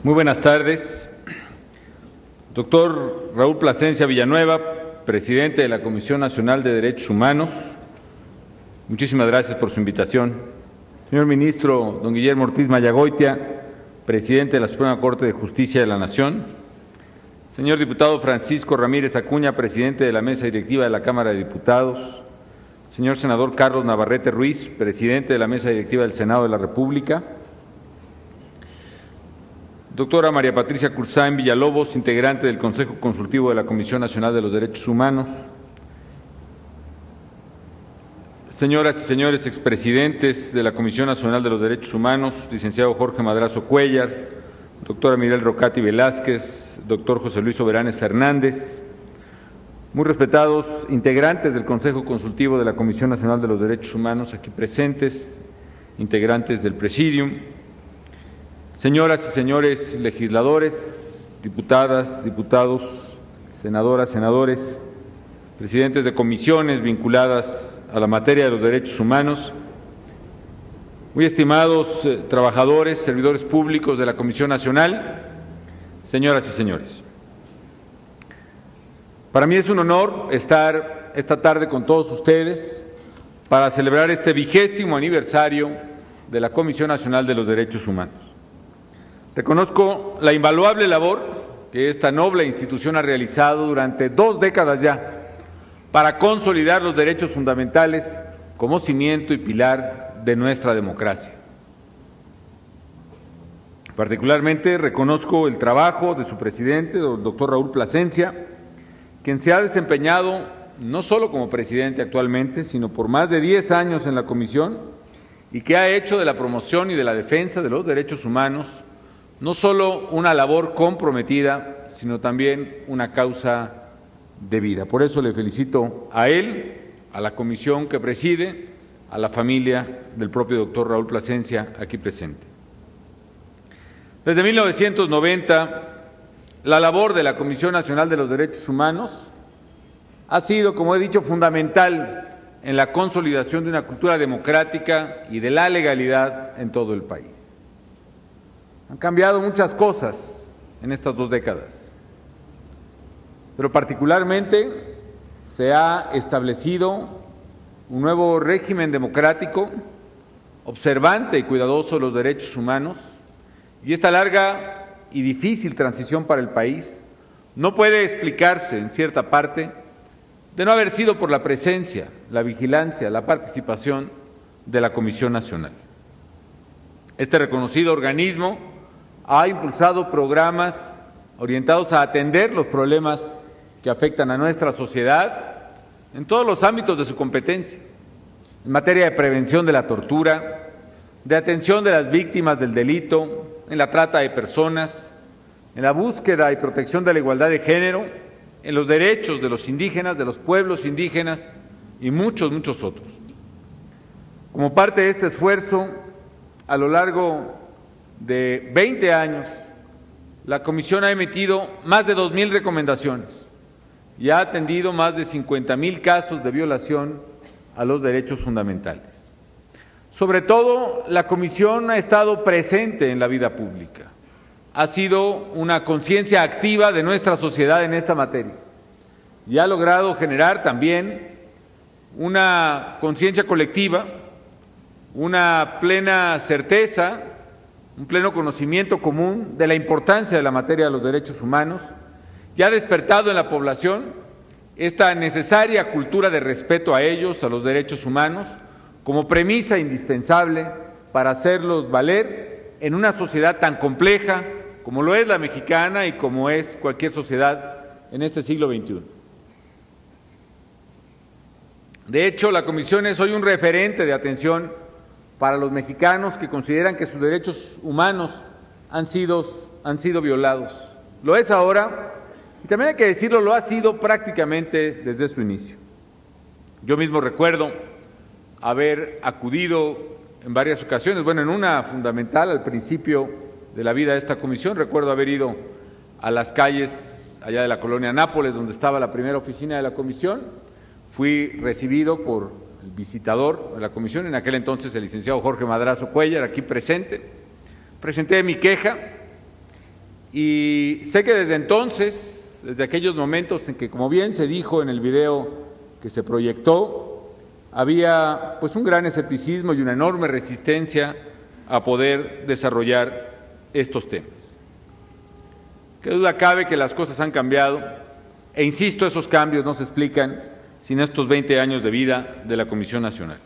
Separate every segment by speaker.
Speaker 1: Muy buenas tardes. Doctor Raúl Plasencia Villanueva, presidente de la Comisión Nacional de Derechos Humanos, muchísimas gracias por su invitación. Señor ministro don Guillermo Ortiz Mayagoitia, presidente de la Suprema Corte de Justicia de la Nación. Señor diputado Francisco Ramírez Acuña, presidente de la Mesa Directiva de la Cámara de Diputados. Señor senador Carlos Navarrete Ruiz, presidente de la Mesa Directiva del Senado de la República. Doctora María Patricia Cursain Villalobos, integrante del Consejo Consultivo de la Comisión Nacional de los Derechos Humanos. Señoras y señores expresidentes de la Comisión Nacional de los Derechos Humanos, licenciado Jorge Madrazo Cuellar, doctora Mirel Rocati Velázquez, doctor José Luis Soberanes Fernández, muy respetados integrantes del Consejo Consultivo de la Comisión Nacional de los Derechos Humanos aquí presentes, integrantes del Presidium, señoras y señores legisladores, diputadas, diputados, senadoras, senadores, presidentes de comisiones vinculadas a la materia de los derechos humanos, muy estimados trabajadores, servidores públicos de la Comisión Nacional, señoras y señores. Para mí es un honor estar esta tarde con todos ustedes para celebrar este 20º aniversario de la Comisión Nacional de los Derechos Humanos. Reconozco la invaluable labor que esta noble institución ha realizado durante 2 décadas ya para consolidar los derechos fundamentales como cimiento y pilar de nuestra democracia. Particularmente reconozco el trabajo de su presidente, el doctor Raúl Plasencia, quien se ha desempeñado no solo como presidente actualmente, sino por más de 10 años en la comisión y que ha hecho de la promoción y de la defensa de los derechos humanos no solo una labor comprometida, sino también una causa de vida. Por eso le felicito a él, a la comisión que preside, a la familia del propio doctor Raúl Plasencia aquí presente. Desde 1990, la labor de la Comisión Nacional de los Derechos Humanos ha sido, como he dicho, fundamental en la consolidación de una cultura democrática y de la legalidad en todo el país. Han cambiado muchas cosas en estas 2 décadas, pero particularmente se ha establecido un nuevo régimen democrático, observante y cuidadoso de los derechos humanos, y esta larga y difícil transición para el país no puede explicarse, en cierta parte, de no haber sido por la presencia, la vigilancia, la participación de la Comisión Nacional. Este reconocido organismo ha impulsado programas orientados a atender los problemas que afectan a nuestra sociedad en todos los ámbitos de su competencia, en materia de prevención de la tortura, de atención de las víctimas del delito, en la trata de personas, en la búsqueda y protección de la igualdad de género, en los derechos de los indígenas, de los pueblos indígenas y muchos, muchos otros. Como parte de este esfuerzo, a lo largo de 20 años, la Comisión ha emitido más de 2,000 recomendaciones y ha atendido más de 50,000 casos de violación a los derechos fundamentales. Sobre todo, la Comisión ha estado presente en la vida pública. Ha sido una conciencia activa de nuestra sociedad en esta materia y ha logrado generar también una conciencia colectiva, una plena certeza, un pleno conocimiento común de la importancia de la materia de los derechos humanos y ha despertado en la población esta necesaria cultura de respeto a ellos, a los derechos humanos, como premisa indispensable para hacerlos valer en una sociedad tan compleja como lo es la mexicana y como es cualquier sociedad en este siglo XXI. De hecho, la Comisión es hoy un referente de atención para los mexicanos que consideran que sus derechos humanos han sido violados. Lo es ahora, y también hay que decirlo, lo ha sido prácticamente desde su inicio. Yo mismo recuerdo haber acudido en varias ocasiones, en una fundamental al principio de la vida de esta comisión, recuerdo haber ido a las calles allá de la colonia Nápoles, donde estaba la primera oficina de la comisión, fui recibido por el visitador de la comisión, en aquel entonces el licenciado Jorge Madrazo Cuellar, aquí presente, presenté mi queja Y sé que desde entonces, desde aquellos momentos en que, como bien se dijo en el video que se proyectó, había pues un gran escepticismo y una enorme resistencia a poder desarrollar estos temas. Qué duda cabe que las cosas han cambiado, e insisto, esos cambios no se explican sin estos 20 años de vida de la Comisión Nacional.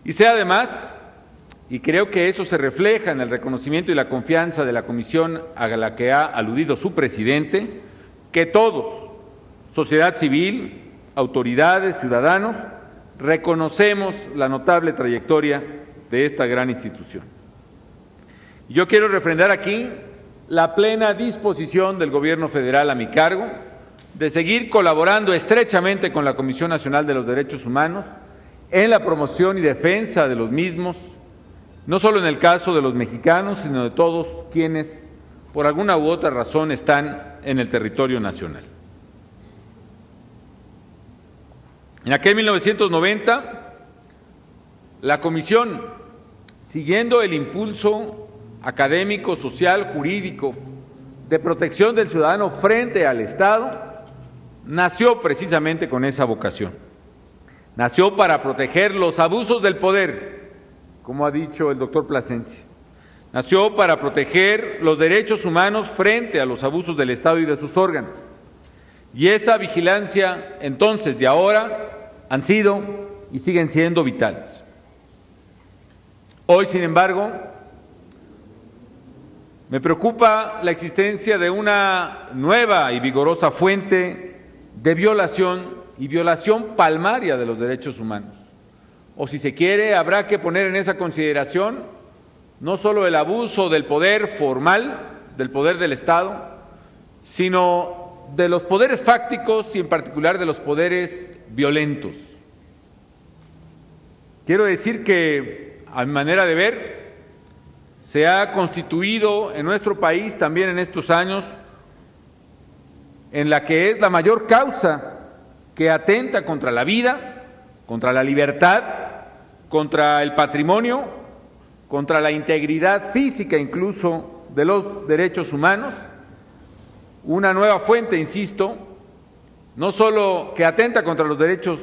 Speaker 1: Y sé además, y creo que eso se refleja en el reconocimiento y la confianza de la comisión a la que ha aludido su presidente, que todos, sociedad civil, autoridades, ciudadanos, reconocemos la notable trayectoria de esta gran institución. Y yo quiero refrendar aquí la plena disposición del Gobierno federal a mi cargo de seguir colaborando estrechamente con la Comisión Nacional de los Derechos Humanos en la promoción y defensa de los mismos, no solo en el caso de los mexicanos, sino de todos quienes, por alguna u otra razón, están en el territorio nacional. En aquel 1990, la Comisión, siguiendo el impulso académico, social, jurídico, de protección del ciudadano frente al Estado, nació precisamente con esa vocación. Nació para proteger los abusos del poder, como ha dicho el doctor Plasencia. Nació para proteger los derechos humanos frente a los abusos del Estado y de sus órganos. Y esa vigilancia, entonces y ahora, han sido y siguen siendo vitales. Hoy, sin embargo, me preocupa la existencia de una nueva y vigorosa fuente de violación y violación palmaria de los derechos humanos. O si se quiere, habrá que poner en esa consideración no solo el abuso del poder formal, del poder del Estado, sino de los poderes fácticos y en particular de los poderes violentos. Quiero decir que, a mi manera de ver, se ha constituido en nuestro país también en estos años en la que es la mayor causa que atenta contra la vida, contra la libertad, contra el patrimonio, contra la integridad física incluso de los derechos humanos, una nueva fuente, insisto, no solo que atenta contra los derechos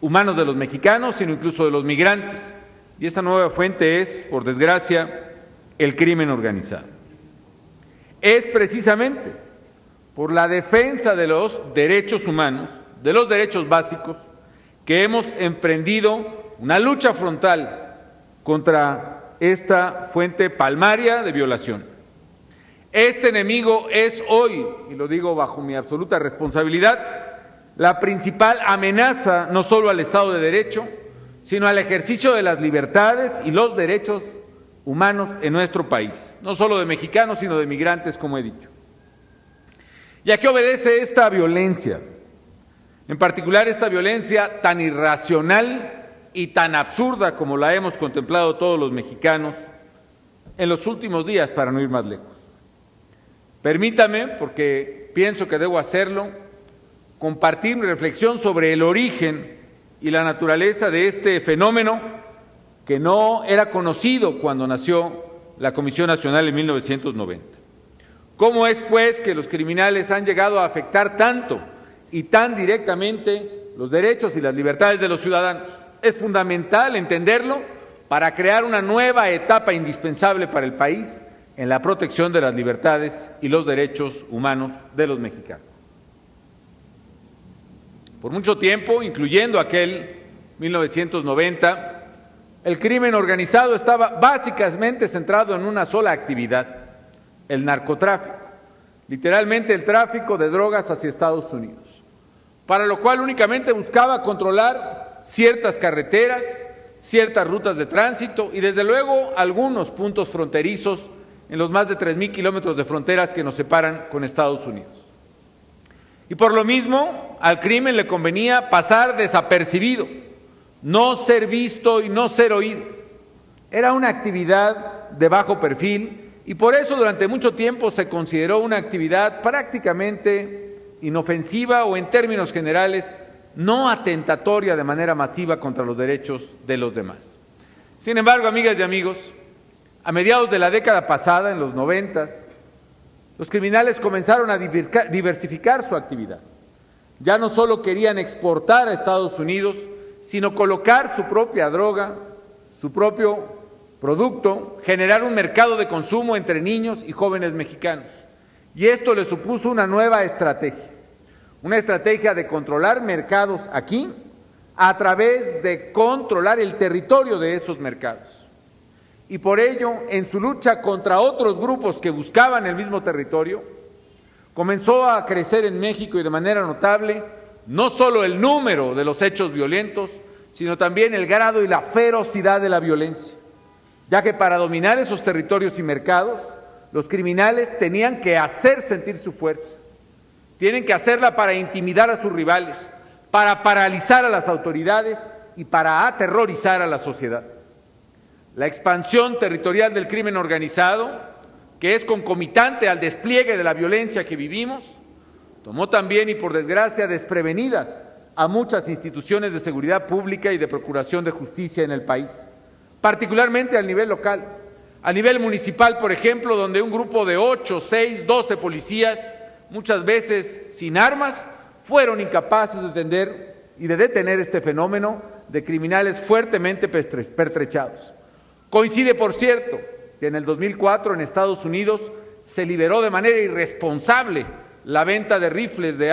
Speaker 1: humanos de los mexicanos, sino incluso de los migrantes. Y esta nueva fuente es, por desgracia, el crimen organizado. Es precisamente por la defensa de los derechos humanos, de los derechos básicos, que hemos emprendido una lucha frontal contra esta fuente palmaria de violación. Este enemigo es hoy, y lo digo bajo mi absoluta responsabilidad, la principal amenaza no solo al Estado de Derecho, sino al ejercicio de las libertades y los derechos humanos en nuestro país, no solo de mexicanos, sino de migrantes, como he dicho. ¿Y a qué obedece esta violencia? En particular, esta violencia tan irracional y tan absurda como la hemos contemplado todos los mexicanos en los últimos días, para no ir más lejos. Permítame, porque pienso que debo hacerlo, compartir mi reflexión sobre el origen y la naturaleza de este fenómeno que no era conocido cuando nació la Comisión Nacional en 1990. ¿Cómo es, pues, que los criminales han llegado a afectar tanto y tan directamente los derechos y las libertades de los ciudadanos? Es fundamental entenderlo para crear una nueva etapa indispensable para el país en la protección de las libertades y los derechos humanos de los mexicanos. Por mucho tiempo, incluyendo aquel 1990, el crimen organizado estaba básicamente centrado en una sola actividad: el narcotráfico, literalmente el tráfico de drogas hacia Estados Unidos, para lo cual únicamente buscaba controlar ciertas carreteras, ciertas rutas de tránsito y desde luego algunos puntos fronterizos en los más de 3,000 kilómetros de fronteras que nos separan con Estados Unidos. Y por lo mismo, al crimen le convenía pasar desapercibido, no ser visto y no ser oído. Era una actividad de bajo perfil y por eso durante mucho tiempo se consideró una actividad prácticamente inofensiva o, en términos generales, no atentatoria de manera masiva contra los derechos de los demás. Sin embargo, amigas y amigos, a mediados de la década pasada, en los 90s, Los criminales comenzaron a diversificar su actividad. Ya no solo querían exportar a Estados Unidos, sino colocar su propia droga, su propio producto, generar un mercado de consumo entre niños y jóvenes mexicanos. Y esto le supuso una nueva estrategia, una estrategia de controlar mercados aquí a través de controlar el territorio de esos mercados. Y por ello, en su lucha contra otros grupos que buscaban el mismo territorio, comenzó a crecer en México y de manera notable no solo el número de los hechos violentos, sino también el grado y la ferocidad de la violencia, ya que para dominar esos territorios y mercados, los criminales tenían que hacer sentir su fuerza, tienen que hacerla para intimidar a sus rivales, para paralizar a las autoridades y para aterrorizar a la sociedad. La expansión territorial del crimen organizado, que es concomitante al despliegue de la violencia que vivimos, tomó también y por desgracia desprevenidas a muchas instituciones de seguridad pública y de procuración de justicia en el país, particularmente al nivel local, a nivel municipal, por ejemplo, donde un grupo de 8, 6, 12 policías, muchas veces sin armas, fueron incapaces de atender y de detener este fenómeno de criminales fuertemente pertrechados. Coincide, por cierto, que en el 2004 en Estados Unidos se liberó de manera irresponsable la venta de rifles de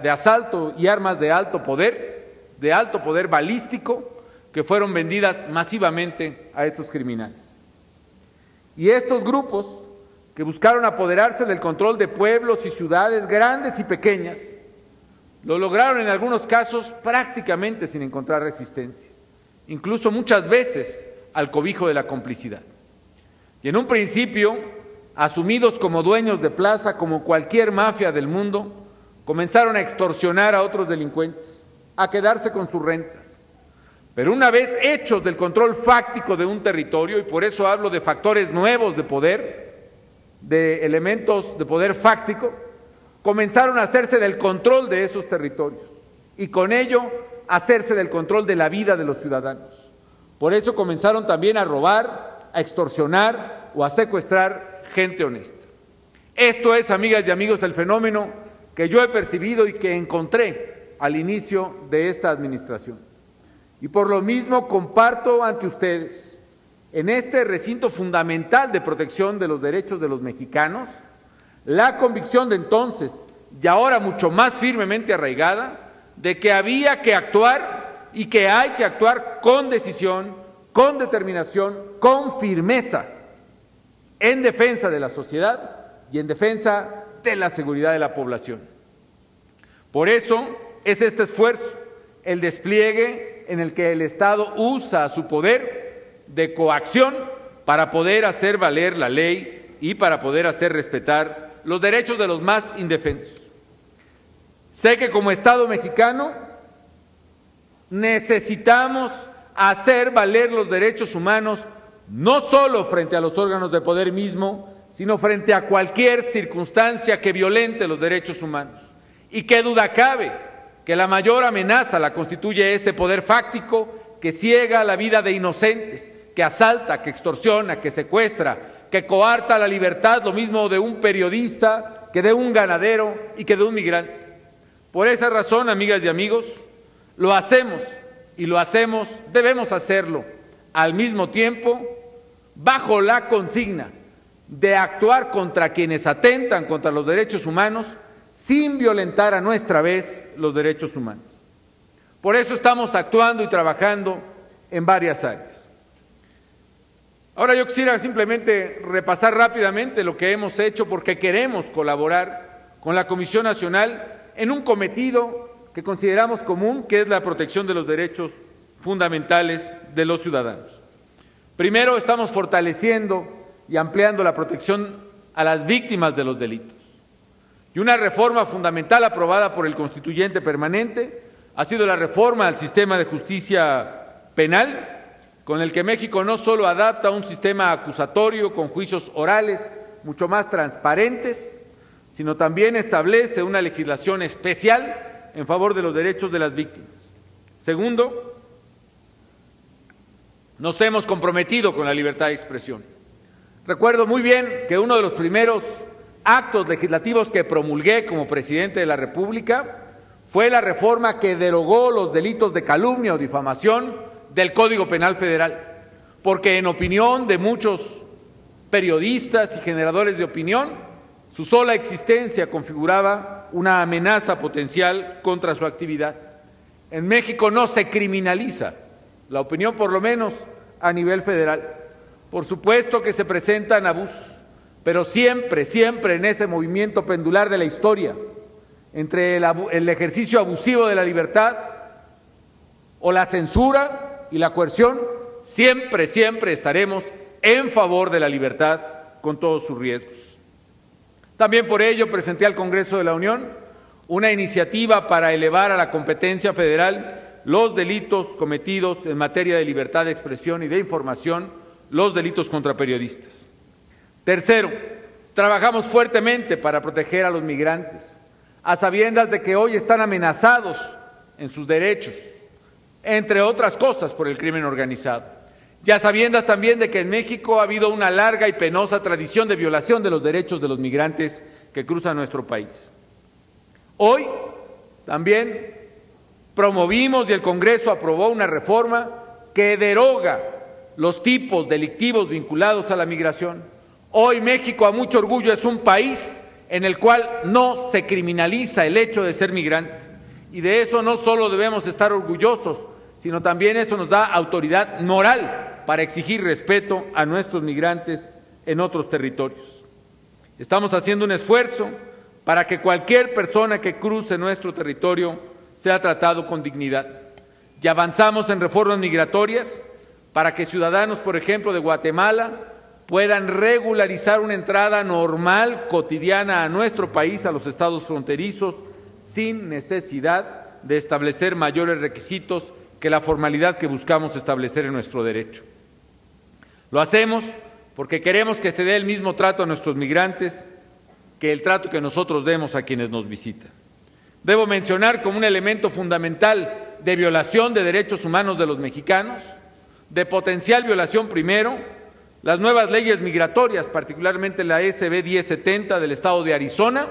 Speaker 1: asalto y armas de alto poder balístico, que fueron vendidas masivamente a estos criminales. Y estos grupos que buscaron apoderarse del control de pueblos y ciudades grandes y pequeñas, lo lograron en algunos casos prácticamente sin encontrar resistencia, incluso muchas veces al cobijo de la complicidad. Y en un principio, asumidos como dueños de plaza, como cualquier mafia del mundo, comenzaron a extorsionar a otros delincuentes, a quedarse con sus rentas. Pero una vez hechos del control fáctico de un territorio, y por eso hablo de factores nuevos de poder, de elementos de poder fáctico, comenzaron a hacerse del control de esos territorios y con ello hacerse del control de la vida de los ciudadanos. Por eso comenzaron también a robar, a extorsionar o a secuestrar gente honesta. Esto es, amigas y amigos, el fenómeno que yo he percibido y que encontré al inicio de esta administración. Y por lo mismo comparto ante ustedes, en este recinto fundamental de protección de los derechos de los mexicanos, la convicción de entonces, y ahora mucho más firmemente arraigada, de que había que actuar y que hay que actuar con decisión, con determinación, con firmeza, en defensa de la sociedad y en defensa de la seguridad de la población. Por eso es este esfuerzo, el despliegue en el que el Estado usa su poder de coacción para poder hacer valer la ley y para poder hacer respetar los derechos de los más indefensos. Sé que como Estado mexicano necesitamos hacer valer los derechos humanos no solo frente a los órganos de poder mismo, sino frente a cualquier circunstancia que violente los derechos humanos. Y qué duda cabe que la mayor amenaza la constituye ese poder fáctico que ciega la vida de inocentes, que asalta, que extorsiona, que secuestra, que coarta la libertad, lo mismo de un periodista, que de un ganadero y que de un migrante. Por esa razón, amigas y amigos, lo hacemos y lo hacemos, debemos hacerlo al mismo tiempo bajo la consigna de actuar contra quienes atentan contra los derechos humanos sin violentar a nuestra vez los derechos humanos. Por eso estamos actuando y trabajando en varias áreas. Ahora yo quisiera simplemente repasar rápidamente lo que hemos hecho porque queremos colaborar con la Comisión Nacional en un cometido que consideramos común, que es la protección de los derechos fundamentales de los ciudadanos. Primero, estamos fortaleciendo y ampliando la protección a las víctimas de los delitos. Y una reforma fundamental aprobada por el Constituyente Permanente ha sido la reforma al sistema de justicia penal, con el que México no solo adapta un sistema acusatorio con juicios orales mucho más transparentes, sino también establece una legislación especial en favor de los derechos de las víctimas. Segundo, nos hemos comprometido con la libertad de expresión. Recuerdo muy bien que uno de los primeros actos legislativos que promulgué como presidente de la República fue la reforma que derogó los delitos de calumnia o difamación del Código Penal Federal, porque en opinión de muchos periodistas y generadores de opinión, su sola existencia configuraba una amenaza potencial contra su actividad. En México no se criminaliza la opinión, por lo menos a nivel federal. Por supuesto que se presentan abusos, pero siempre, siempre en ese movimiento pendular de la historia, entre el ejercicio abusivo de la libertad o la censura y la coerción, siempre, siempre estaremos en favor de la libertad con todos sus riesgos. También por ello presenté al Congreso de la Unión una iniciativa para elevar a la competencia federal los delitos cometidos en materia de libertad de expresión y de información, los delitos contra periodistas. Tercero, trabajamos fuertemente para proteger a los migrantes, a sabiendas de que hoy están amenazados en sus derechos, entre otras cosas por el crimen organizado. Ya sabiendas también de que en México ha habido una larga y penosa tradición de violación de los derechos de los migrantes que cruzan nuestro país. Hoy también promovimos y el Congreso aprobó una reforma que deroga los tipos delictivos vinculados a la migración. Hoy México, a mucho orgullo, es un país en el cual no se criminaliza el hecho de ser migrante. Y de eso no solo debemos estar orgullosos, sino también eso nos da autoridad moral para exigir respeto a nuestros migrantes en otros territorios. Estamos haciendo un esfuerzo para que cualquier persona que cruce nuestro territorio sea tratado con dignidad. Ya avanzamos en reformas migratorias para que ciudadanos, por ejemplo, de Guatemala puedan regularizar una entrada normal, cotidiana a nuestro país, a los estados fronterizos, sin necesidad de establecer mayores requisitos que la formalidad que buscamos establecer en nuestro derecho. Lo hacemos porque queremos que se dé el mismo trato a nuestros migrantes que el trato que nosotros demos a quienes nos visitan. Debo mencionar como un elemento fundamental de violación de derechos humanos de los mexicanos, de potencial violación primero, las nuevas leyes migratorias, particularmente la SB 1070 del estado de Arizona,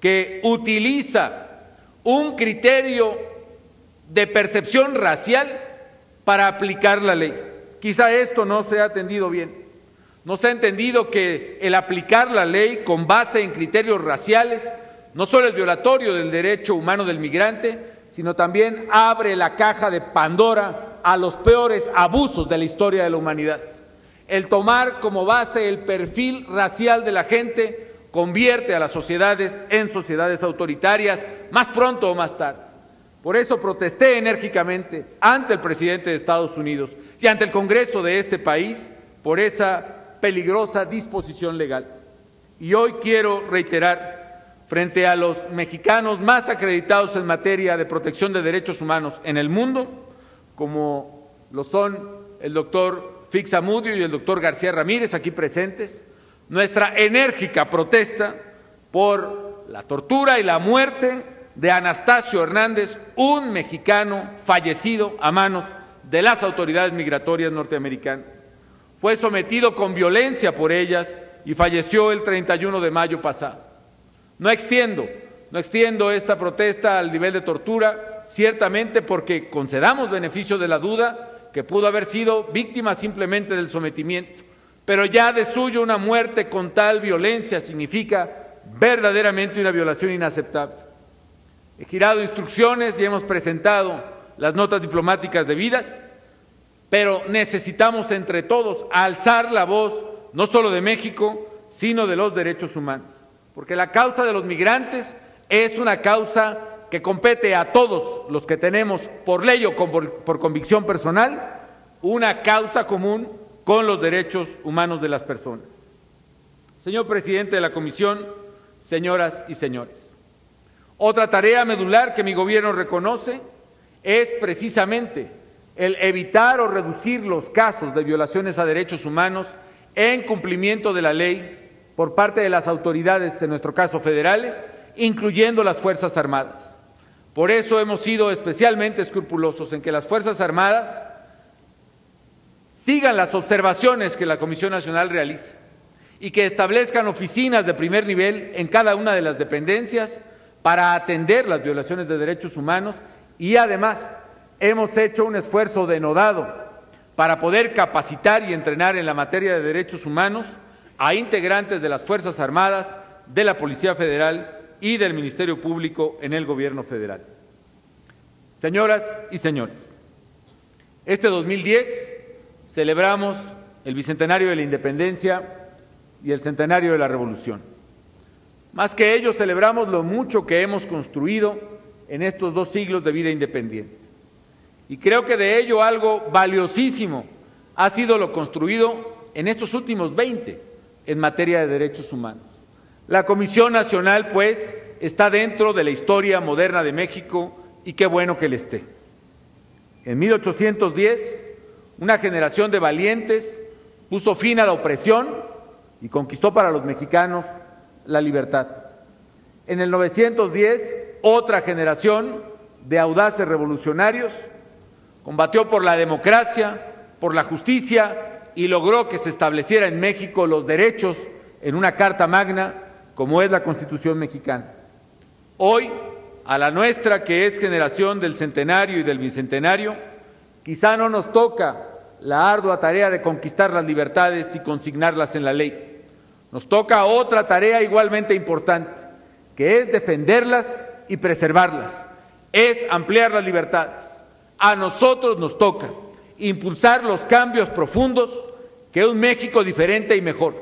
Speaker 1: que utiliza un criterio de percepción racial para aplicar la ley. Quizá esto no se ha atendido bien. No se ha entendido que el aplicar la ley con base en criterios raciales no solo es violatorio del derecho humano del migrante, sino también abre la caja de Pandora a los peores abusos de la historia de la humanidad. El tomar como base el perfil racial de la gente convierte a las sociedades en sociedades autoritarias más pronto o más tarde. Por eso protesté enérgicamente ante el presidente de Estados Unidos y ante el Congreso de este país por esa peligrosa disposición legal. Y hoy quiero reiterar, frente a los mexicanos más acreditados en materia de protección de derechos humanos en el mundo, como lo son el doctor Fix Zamudio y el doctor García Ramírez, aquí presentes, nuestra enérgica protesta por la tortura y la muerte de Anastasio Hernández, un mexicano fallecido a manos de las autoridades migratorias norteamericanas. Fue sometido con violencia por ellas y falleció el 31 de mayo pasado. No extiendo esta protesta al nivel de tortura, ciertamente porque concedamos beneficio de la duda que pudo haber sido víctima simplemente del sometimiento, pero ya de suyo una muerte con tal violencia significa verdaderamente una violación inaceptable. He girado instrucciones y hemos presentado las notas diplomáticas debidas, pero necesitamos entre todos alzar la voz, no solo de México, sino de los derechos humanos. Porque la causa de los migrantes es una causa que compete a todos los que tenemos, por ley o por convicción personal, una causa común con los derechos humanos de las personas. Señor presidente de la Comisión, señoras y señores, otra tarea medular que mi gobierno reconoce es precisamente el evitar o reducir los casos de violaciones a derechos humanos en cumplimiento de la ley por parte de las autoridades, en nuestro caso federales, incluyendo las Fuerzas Armadas. Por eso hemos sido especialmente escrupulosos en que las Fuerzas Armadas sigan las observaciones que la Comisión Nacional realiza y que establezcan oficinas de primer nivel en cada una de las dependencias para atender las violaciones de derechos humanos, y además hemos hecho un esfuerzo denodado para poder capacitar y entrenar en la materia de derechos humanos a integrantes de las Fuerzas Armadas, de la Policía Federal y del Ministerio Público en el Gobierno federal. Señoras y señores, este 2010 celebramos el bicentenario de la Independencia y el centenario de la Revolución. Más que ello, celebramos lo mucho que hemos construido en estos 2 siglos de vida independiente. Y creo que de ello algo valiosísimo ha sido lo construido en estos últimos 20 en materia de derechos humanos. La Comisión Nacional, pues, está dentro de la historia moderna de México, y qué bueno que le esté. En 1810, una generación de valientes puso fin a la opresión y conquistó para los mexicanos la libertad. En el 910, otra generación de audaces revolucionarios combatió por la democracia, por la justicia, y logró que se estableciera en México los derechos en una Carta Magna como es la Constitución mexicana. Hoy, a la nuestra, que es generación del centenario y del bicentenario, quizá no nos toca la ardua tarea de conquistar las libertades y consignarlas en la ley. Nos toca otra tarea igualmente importante, que es defenderlas y preservarlas, es ampliar las libertades. A nosotros nos toca impulsar los cambios profundos que un México diferente y mejor,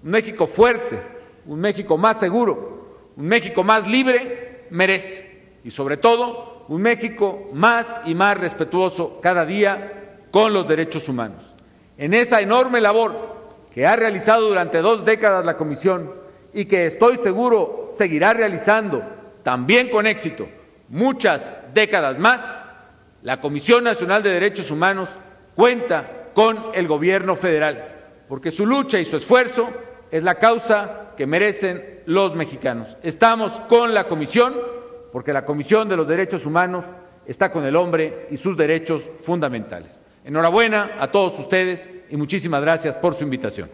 Speaker 1: un México fuerte, un México más seguro, un México más libre merece, y sobre todo un México más y más respetuoso cada día con los derechos humanos. En esa enorme labor que ha realizado durante 2 décadas la Comisión, y que estoy seguro seguirá realizando también con éxito muchas décadas más, la Comisión Nacional de Derechos Humanos cuenta con el Gobierno federal, porque su lucha y su esfuerzo es la causa que merecen los mexicanos. Estamos con la Comisión, porque la Comisión de los Derechos Humanos está con el hombre y sus derechos fundamentales. Enhorabuena a todos ustedes y muchísimas gracias por su invitación.